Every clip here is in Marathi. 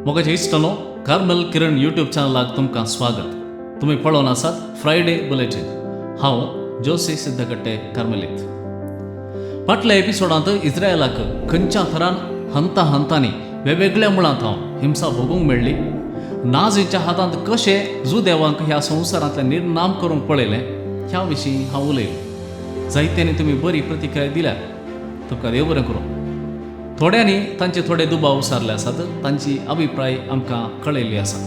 मोगाचे इश्टनो कार्मेल किरण यूट्यूब चॅनलाक तुमकां स्वागत. तुम्ही पळोवन आसात फ्रायडे बुलेटिन. हांव जोसी सिद्धकट्टे कार्मेलीत. फाटल्या एपिसोडांत इस्रायलाक खंयच्या थरान हंतांनी वेगवेगळ्या मुळांत हिंसा भोगूंक मेळ्ळी. नाझीच्या हातांत कशें जू देवांक ह्या संवसारांतले निर्नाम करूंक पळयलें ह्या विशीं हांव उलयलो. जायत्यांनी तुमी बरी प्रतिक्रिया दिल्या, तुमकां देव बरें करूं. थोड्यांनी तांचे थोडे दुबाव उसारले आसात, तांची अभिप्राय आमकां कळयल्ली आसा.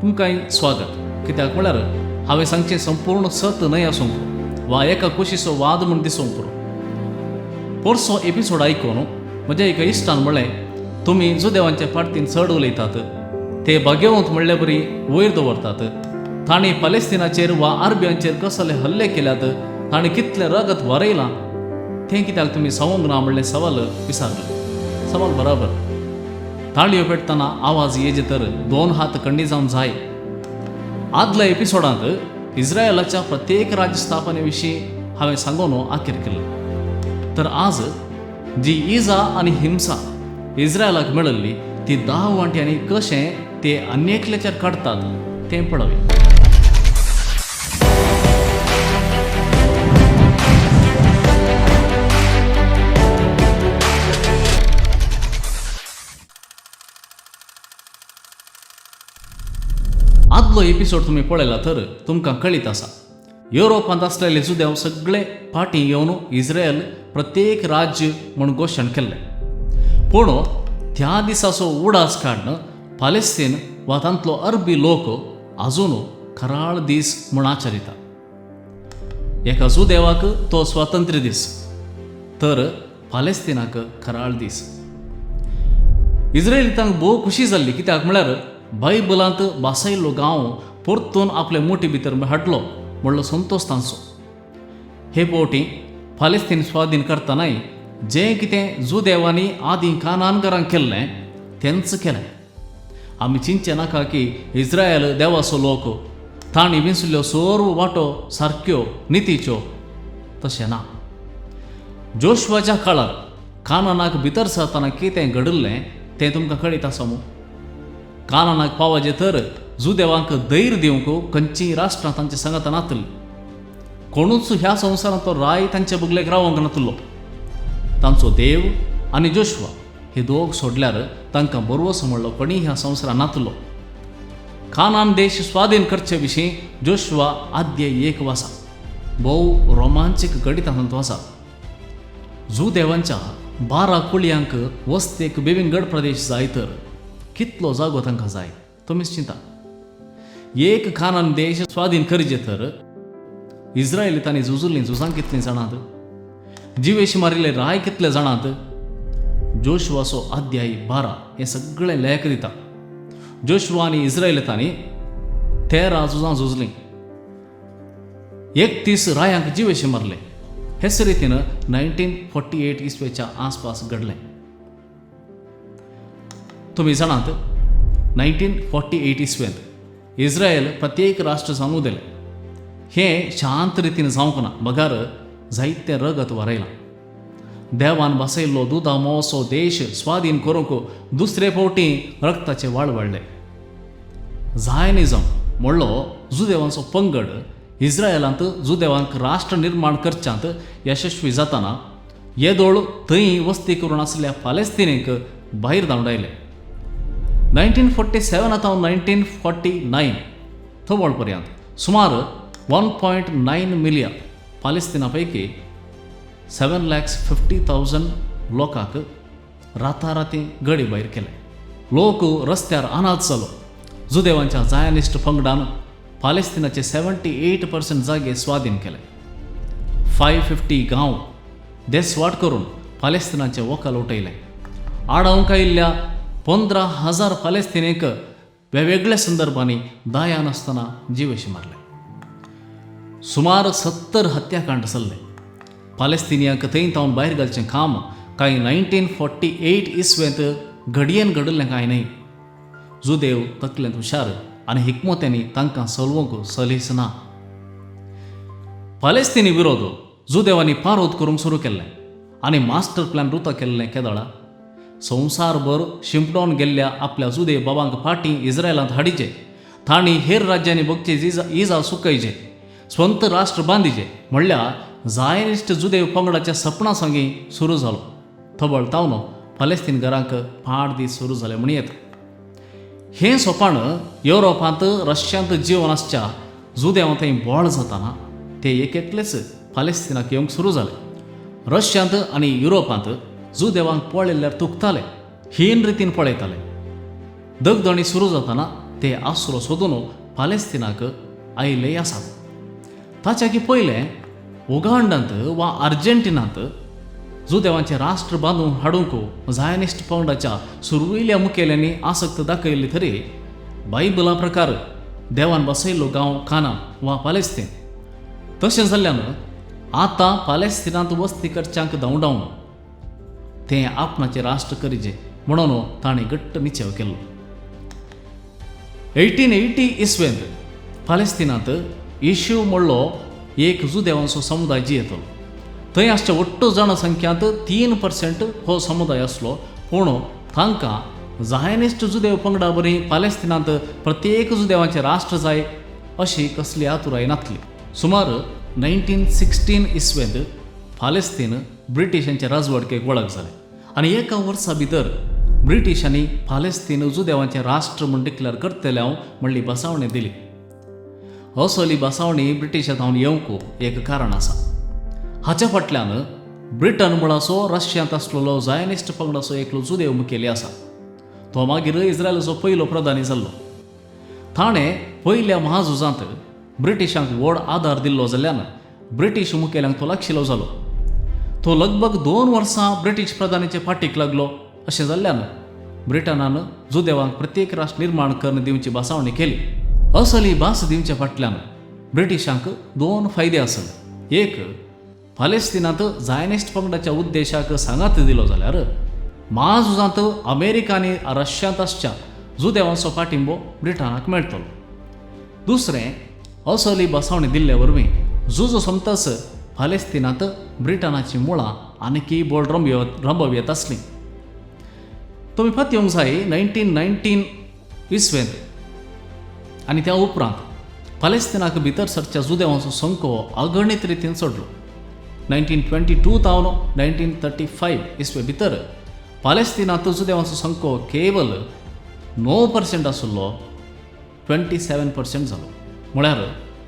तुमकांय स्वागत. कित्याक म्हळ्यार हांवें सांगचें संपूर्ण सत न्हय आसूंक पुरो वा एका कुशीचो वाद म्हूण दिसूंक पुरो. पोरसो एपिसोड आयकून म्हज्या एका इश्टान म्हणलें, तुमी जो देवांच्या फाटतीन चड उलयतात ते बागेवंत म्हणले बरी वयर दवरतात. तांणी पॅलेस्तिनाचेर वा आरबीयांचेर कसले हल्ले केल्यात, तांणी कितलें रगत वरयलां तें कित्याक तुमी सांगूंक ना म्हणलें सवाल विचारलो. सवाल बराबर. ताळयो पेटतना आवाज येजे तर 2 हात कंडी जावन जाय. आदल्या एपिसोडांत इस्रायलाच्या प्रत्येक राज्यस्थापने विशीं हांवें सांगून आखेर केलें. तर आज जी इजा आनी हिंसा इस्रायलाक मेळिल्ली ती 10 वांट्यांनी कशें ते अन्येकल्याचेर काडटात तें पळोवया. आदलो एपिसोड तुमी पळयला तर तुमकां कळीत आसा, युरोपांत आसलेले जुदेव सगळे फाटीं येवन इस्रायल प्रत्येक राज्य म्हूण घोशण केल्लें. पूण त्या दिसाचो उडास काडून पॅलेस्तीन वा तांतलो अरबी लोक आजून खराळ दीस म्हूण आचरिता. एका जुदेवाक तो स्वातंत्र्य दीस, तर पॅलेस्तिनाक खराळ दीस. इस्रायलितांक भोव खुशी जाल्ली, कित्याक म्हळ्यार बायबलांत बासायल्लो गांव परतून आपले मुठी भितर हाडलो म्हणलो संतोश तांचो. हे पोवटी पॅलेस्तीन स्वाधीन करतनाय जें कितें जुदेवांनी आदीं कानानकारांक केल्लें तेंच केलें. आमी चिंतचे नाका की इस्रायल देवाचो लोक, तांणी विसरल्यो सर्व वाटो सारक्यो नितीच्यो. तशें ना. जोशुआच्या काळार कानानाक भितर सरतना कितें घडिल्लें तें तुमकां कळीत आसा मू. कानानाक पावजे तर जुदेवांक धैर्य दिवंक खंयचीय राष्ट्रां तांचे सांगात नातली. कोणूच ह्या संवसारांत तो राय तांचे बगलेक रावंक नातलो. तांचो देव आनी जोशुआ हे दोग सोडल्यार तांकां बरोवस म्हणलो कोणी ह्या संवसारांत नातलो. कानान देश स्वाधीन करचे विशीं जोशुआ आद्य एक वासा भोव रोमांचीक घडितांत वासा. जुदेवांच्या 12 कुळयांक वस्तेक बेविंगड प्रदेश जाय तर कितलो जागो तांकां जाय तुमीच चिंता. एक कानान देश स्वाधीन करचे तर इस्रायलितांनी झुजल्लीं झुजां कितलीं जाणात, जिवेश मारिल्ले राय कितले जाणात. जोशुआचो अध्याय 12 हें सगळें लेख दिता. जोशुआ आनी इस्रायलितांनी 13 झुजां झुजलीं, 31 रायांक जिवेशी मारले. हेच रितीन 1948 इस्वेच्या आसपास घडलें. तुम्ही जाणात 1948 इस्वेंत इस्रायल प्रत्येक राष्ट्र जावन उदेलें. हें शांत रितीन जावंक ना, बगार जायतें रगत वरयलां. देवान बसयल्लो दुदा मोवसो देश स्वाधीन करूंक दुसरे फावटी रक्ताचे वाळ वाडले. झायनिझम म्हणलो जुदेवांचो पंगड इस्रायलांत जुदेवांक राष्ट्र निर्माण करच्यांत यशस्वी जाताना येदोळ थंय वस्ती करून आसलेल्या पॅलेस्तिनीक भायर धांवडायले. 1947 तावन 1949 थवळ पर्यंत सुमार 1.9 मिलियन पॅलेस्तिना पैकी 7,50,000 लोकांक राताराती गडी भायर केले. लोक रस्त्यार अनाथ जालो. जुदेवांच्या जायनिस्ट पंगडान पॅलेस्तिनाचे 78% जागे स्वाधीन केले. 550 गांव देसवाट करून पॅलेस्तिनाचे वकाल उठयले. आडावंक आयिल्ल्या 15,000 पॅलेस्तिनीक वेगवेगळ्या संदर्भांनी दायान आसतना जिवेशी मारले. सुमार 70 हत्याकांड जाल्ले. पॅलेस्तिनियांक थंय तावन भायर घालचें काम कांय 1948 इस्वेंत घडयेन घडिल्लें कांय न्हय. जुदेव तकलेंत हुशार आनी हिकमत्यांनी तांकां चलोवंक सलीस ना. पॅलेस्तिनी विरोध जुदेवांनी पारोद करूंक सुरू केल्लें आनी मास्टर प्लॅन रुतां केल्लें केदाळा. संवसारभर शिंपडोवन गेल्ल्या आपल्या जुदे बाबांक फाटीं इस्रायलांत हाडिचे, तांणी हेर राज्यांनी भोगचे इजा सुकयचे, स्वंत राष्ट्र बांदिचे म्हणल्यार झायनिस्ट जुदेव पंगडाच्या सपना सांगी सुरू जालो. थबळ तावन फलस्तीन घरांक 5 दीस सुरू जाले म्हण येता. हें सोपाण युरोपांत रशियांत जीवन आसच्या जुदेवां थंय बोळ जाताना ते एक एकलेच फालेस्तिनाक येवंक सुरू जाले. रशियांत आनी युरोपांत जुदेवांक पळयल्यार तुकताले, हीन रितीन पळयताले. दगदणी सुरू जाताना ते आसरो सोदून फालेस्तिनाक आयिल्ले आसात. ताच्याकी पयलें उगांडांत वा अर्जेंटिनांत जुदेवांचें राष्ट्र बांदून हाडूंक झायनिस्ट पंगडाच्या सुरविल्ल्या मुखेल्यांनी आसक्त दाखयल्ली तरी बायबला प्रकार देवान बसयल्लो गांव कानान वा पालेस्तीन. तशें जाल्ल्यान आतां पालेस्तिनांत वस्ती करच्यांक धांवडावन तें आपणाचें राष्ट्र करिचें म्हणून ताणें घट्ट निश्चय केल्लो. 1880 इसवेंत पालेस्तिनांत येशू म्हणलो एक जुदेवांचो समुदाय जियेतलो. थंय आसच्या ओट्ट जनसंख्यांत 3% हो समुदाय आसलो, पूण तांकां झायनिस्ट जुदेव पंगडा बरी पालेस्तिनांत प्रत्येक जुदेवांचें राष्ट्र जाय अशी कसली आतुराय नासली. सुमार 1916 इसवेंत फालेस्तीन ब्रिटिशांच्या राजवडकेक वळख जालें आनी एका वर्सा भितर ब्रिटिशांनी फालेस्तीन जुदेवांचें राष्ट्र म्हूण डिक्लेअर करतल्या म्हणली बसावणी दिली. असली बसावणी ब्रिटिशांत हांव येवंक एक कारण आसा. हाच्या फाटल्यान ब्रिटन म्हळासो रशियांत आसलेलो झायनिस्ट पंगडाचो एकलो जुदेव मुखेली आसा. तो मागीर इस्रायलाचो पयलो प्रधानी जाल्लो. ताणें पयल्या महाझुजांत ब्रिटिशांक व्हड आदार दिल्लो जाल्ल्यान ब्रिटीश मुखेल्यांक तो लागशिल्लो जालो. तो लगभग 2 वर्सां ब्रिटीश प्रधानीचे फाटीक लागलो. अशें जाल्ल्यान ब्रिटनान जुदेवांक प्रत्येक राष्ट्र निर्माण करून दिवची बसावणी केली. असली भास दिवचे फाटल्यान ब्रिटिशांक 2 फायदे आसले. एक, फालेस्तिनांत झायनिस्ट पंगडाच्या उद्देशाक सांगात दिलो जाल्यार महाझुजांत अमेरिका आनी रशियांत आसच्या जुदेवांचो पाठिंबो ब्रिटनाक मेळटलो. दुसरें, असली बसावणी दिल्ले वरवीं झुजो सोमतस फालेस्तिनांत ब्रिटनाची मुळां आनीकय बोड रंबव येत आसलीं. तुमी पत्योवंक जाय 1919 इसवेंत आनी त्या उपरांत फालेस्तिनाक भितर सरच्या जुदेवांचो संख्यो अगणीत रितीन चडलो. 1922 तावन 1935 इसवे भितर फालेस्तिनांत जुदेवांचो संख्यो केवल 9% आशिल्लो 27% जालो. म्हळ्यार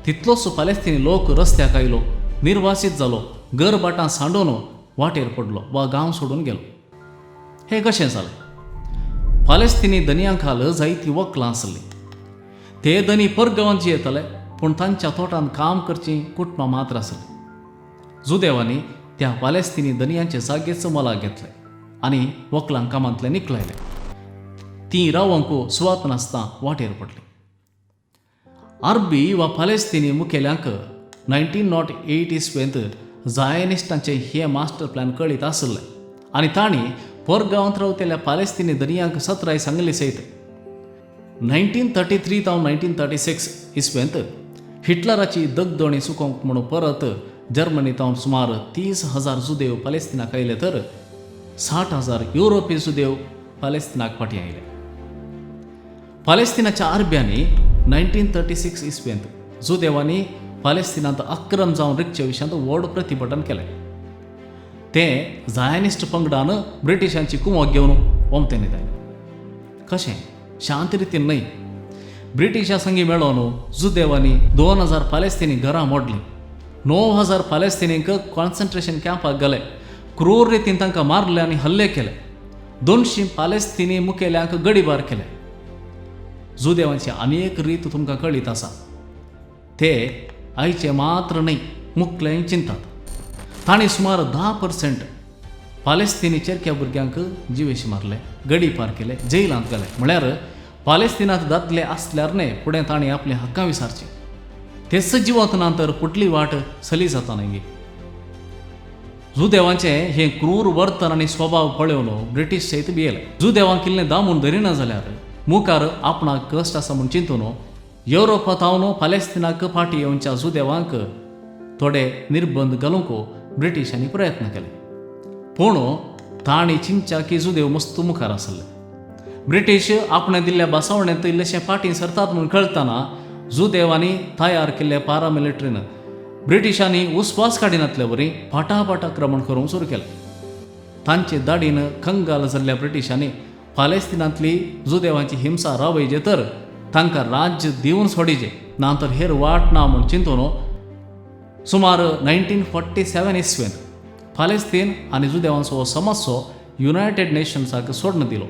तितलोच फालेस्तिनी लोक रस्त्याक आयलो, निर्वासीत जालो, घर बाटां सांडून वाटेर पडलो वा गांव सोडून गेलो. हें कशें जालें? फालेस्तिनी दनयां खाल जायतीं वक्लां आसलीं. ते दनी परगांवांत जियेताले, पूण तांच्या तोटान काम करचीं कुटुंबां मात्र आसलीं. जुदेवांनी त्या फालेस्तिनी दनयांचे जागेचो मोलाक घेतले आनी वक्लांक कामांतले निकळयले. तीं रावंक सुवात नासता वाटेर पडलीं. अरबी वा फालेस्तिनी मुखेल्यांक 1908 इसवेंत झायनिस्टांचे हे मास्टर प्लॅन कळीत आसले आनी तांणी परगांवांत रावतेल्या फालेस्तिनी दनयांक सत्राय सांगली सयत. 1933 तावन 1936 इसवेंत हिटलराची दगदणी सुकोवंक म्हणून परत जर्मनी तावन सुमार 30,000 जुदेव फालेस्तिनाक आयले तर 60,000 युरोपीय जुदेव फालेस्तिनाक फाटीं आयले. फालेस्तिनाच्या अरब्यांनी 1936 इसवेंत जुदेवांनी फालेस्तिनांत आक्रम जावन रिकचे विशयांत व्हड प्रतिभटन केलें. तें झायनिस्ट पंगडान ब्रिटिशांची कुमक घेवन वमतें न्हिदायलें. कशें? शांत रितीन न्हय. ब्रिटिशां संगी मेळोन जुदेवांनी 2000 फालेस्तिनी घरां मोडलीं. 9000 फालेस्तिनींक कॉन्सन्ट्रेशन कॅम्पाक घाले. क्रूर रितीन तांकां मारले आनी हल्ले केले. 200 फालेस्तिनी मुखेल्यांक गडीबार केले. जुदेवांची आनी एक रीत तुमकां कळीत आसा. ते आयचे मात्र न्हय, मुखलेंय चिंतात. तांणी सुमार 10% फालेस्तिनी चेरक्या भुरग्यांक जिवेशी मारले, गडीपार केले, जेलांत घाले. म्हळ्यार फालेस्तिनांत दादले आसल्यार न्हय, फुडें तांणी आपली हक्कां विचारची. ते सजिवंत ना तर फुडली वाट चली जाता न्हय. जुदेवांचें हें क्रूर वर्तन आनी स्वभाव पळोवन ब्रिटीश सैत भियेले. जुदेवांक इल्लें दामून धरिना जाल्यार मुखार आपणाक कश्ट आसा म्हूण चिंतून युरोपांत हावन फालेस्तिनाक फाटीं येवच्या जुदेवांक थोडे निर्बंध घालूंक ब्रिटिशांनी प्रयत्न केले. पूण ताणी चिंचा की जुदेव मस्त मुखार आसले. ब्रिटीश आपणे दिल्ल्या बसवण्यांत इल्लेशें फाटीं सरतात म्हूण कळटना जुदेवांनी तयार केल्ल्या पारामिलिटरीन ब्रिटिशांनी उस्वास काडिनातले वरी फाटाफाट आक्रमण करूंक सुरू केलें. तांचे दाडीन कंगाल जाल्ल्या ब्रिटिशांनी फालेस्तिनांतली जुदेवांची हिंसा रावयचे तर तांकां राज्य दिवन सोडिचे नांतर हेर वाट ना म्हूण चिंतून सुमार 1947 इसवेंत फालेस्तीन आनी जुदेवांचो हो समस्यो युनायटेड नेशन्साक सोडून दिलो.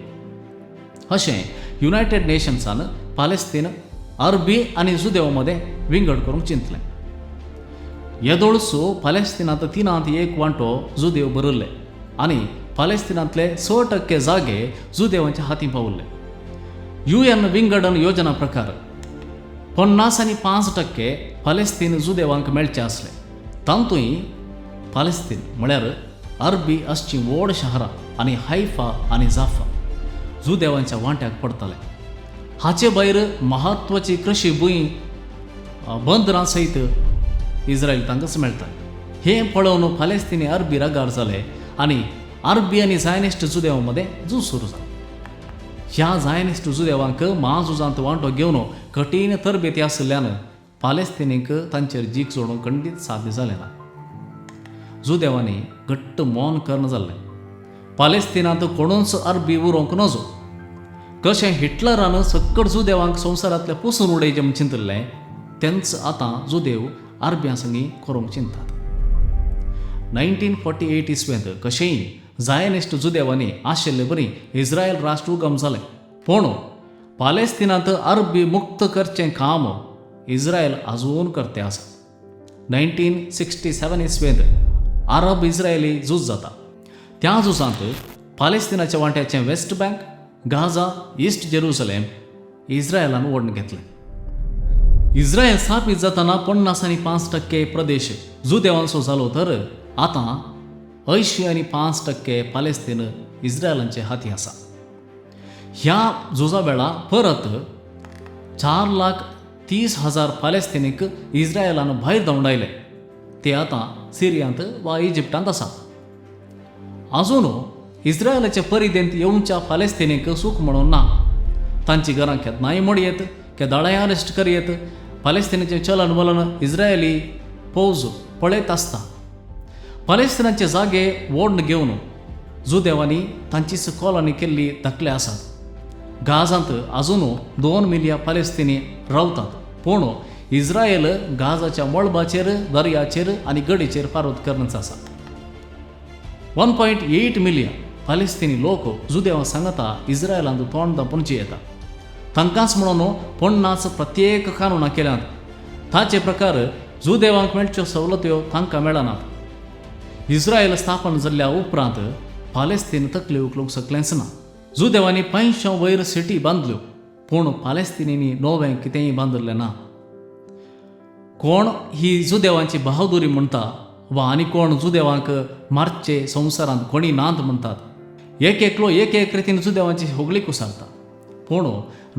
अशें युनायटेड नेशन्सान फालेस्तीन अरबी आनी जुदेव मदें विंगड करूंक चिंतलें. येदोळसू फालेस्तिनांत 3/1 वांटो जुदेव बरयल्ले आनी फालेस्तिनांतले 6% जागे जुदेवांच्या हातीं पावल्ले. UN विंगडन योजना प्रकार 50% फालेस्तीन जुदेवांक मेळचे आसले. तांतूय फालेस्तीन म्हळ्यार अरबी आसचीं व्हड शारां आनी हैफा आनी जाफा जुदेवांच्या वांट्याक पडताले. हाचे भायर म्हत्वाची कृशी भूंय बंदरां सयत इस्रायल तांकां मेळटा. हें पळोवन फालेस्तिनी अरबी रागार जाले आनी अरबी आनी झायनिस्ट जुदेवां मदें झूज सुरू जालें. ह्या झायनिस्ट जुदेवांक महाझुजांत वांटो घेवन कठीण तरबेती आशिल्ल्यान फालेस्तिनीक तांचेर जीक जोडूंक खंडीत साध्य जालें ना. जुदेवांनी घट्ट मौन कर्ण जाल्लें. फालेस्तिनांत कोणूच अरबी उरोवंक नजो. कशें हिटलरान सक्कड जुदेवांक संवसारांतले पुसून उडयचें म्हूण चिंतलें तेंच आतां जुदेव अरब्यां संगी करूंक चिंतात. 1948 इसवेंत कशेंय झायनिस्ट जुदेवांनी आशिल्ले बरी इस्रायल राष्ट्र उगम जालें. पूण फालेस्तिनांत अरबी मुक्त करचें काम इस्रायल आजून करते आसा. 1967 इसवेंत अरब इस्रायली झूज जाता. त्या झुजांत फालेस्तिनाच्या वांट्याचें West Bank, Gaza, East Jerusalem इस्रायलान ओडून घेतलें. इस्रायल स्थापीत जाताना 50% प्रदेश जुदेवांचो जालो तर आतां 85% फालेस्तीन इस्रायलांचे हाती आसा. ह्या झुजा वेळा परत 4,30,000 फालेस्तिनीक इस्रायलान भायर धांवडायले. ते आतां सिरियांत वा इजिप्टांत आसा. आजून इस्रायलाच्या परिदेंत येवच्या फालेस्तिनीक सूख म्हणून ना. तांची घरां केन्नाय मोडयेत, केदाळाय अरेस्ट करयेत. फालेस्तिनाचें चलन वलन इस्रायली फौज पळयत आसता. फालेस्तिनाचे जागे ओडून घेवन जुदेवांनी तांचीच कॉलनी केल्ली धाकले आसात. गाझांत आजून 2 मिलियन फालेस्तिनी रावतात. पूण इस्रायल गाझाच्या मळबाचेर, दर्याचेर आनी गडीचेर फारोत करनच आसा. 1.8 मिलियन फालेस्तिनी लोक जुदेवां सांगता इस्रायलांत तोंड धांपूनची येता. तांकांच म्हणून 50 प्रत्येक कानुनां केल्यात. ताचे प्रकार जुदेवांक मेळच्यो सवलत्यो तांकां मेळनात. इस्रायल स्थापन जाल्ल्या उपरांत फालेस्तीन तकले उखलूंक शकलेंच ना. जुदेवांनी 500 वयर सिटी बांदल्यो पूण फालेस्तिनींनी नवें कितेंय बांदलें ना. कोण ही जुदेवांची बहादुरी म्हणटा वा आनी कोण जुदेवांक मारचे संवसारांत कोणी नांद म्हणटात. एकलो एक रितीन जुदेवांची होगळी कुसारता. पूण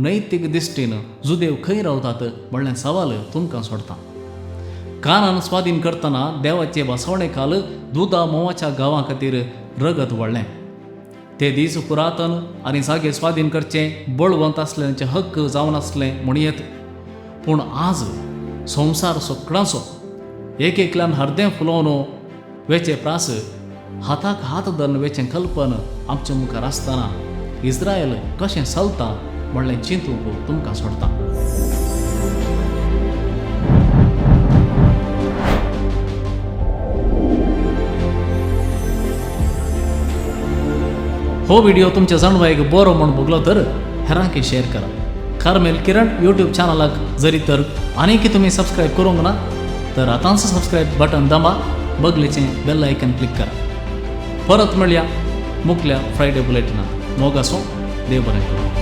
नैतीक दिश्टीन जुदेव खंय रावतात म्हणलें सवाल तुमकां सोडटा. कानान स्वाधीन करतना देवाचे बसवणे काल दुदा मोवाच्या गांवां खातीर रगत वळ्ळें. ते दीस पुरातन आनी जागे स्वाधीन करचें बळवंत आसल्यांचे हक्क जावन आसलें म्हणयेत. पूण आज संवसार सोकडांचो एकल्यान हरदें फुलोवन वेचे प्रास हाताक हात धरून वेचें कल्पन आमच्या मुखार आसतना इस्रायल कशें चलता म्हणलें चिंतूंक तुमकां सोडटा. हो व्हिडिओ तुमच्या जाणवायक बरो म्हूण भोगलो तर हेरांक शेअर करा. कार्मेल किरण यूट्यूब चॅनलाक जरी तर आनीक तुमी सबस्क्रायब करूंक ना तर आतांच सबस्क्रायब बटन दाबा, बगलेचें बेल आयकन क्लिक करा. परत मेळया मुखल्या फ्रायडे बुलेटिनांत. मोग आसूं, देव बरें करूं.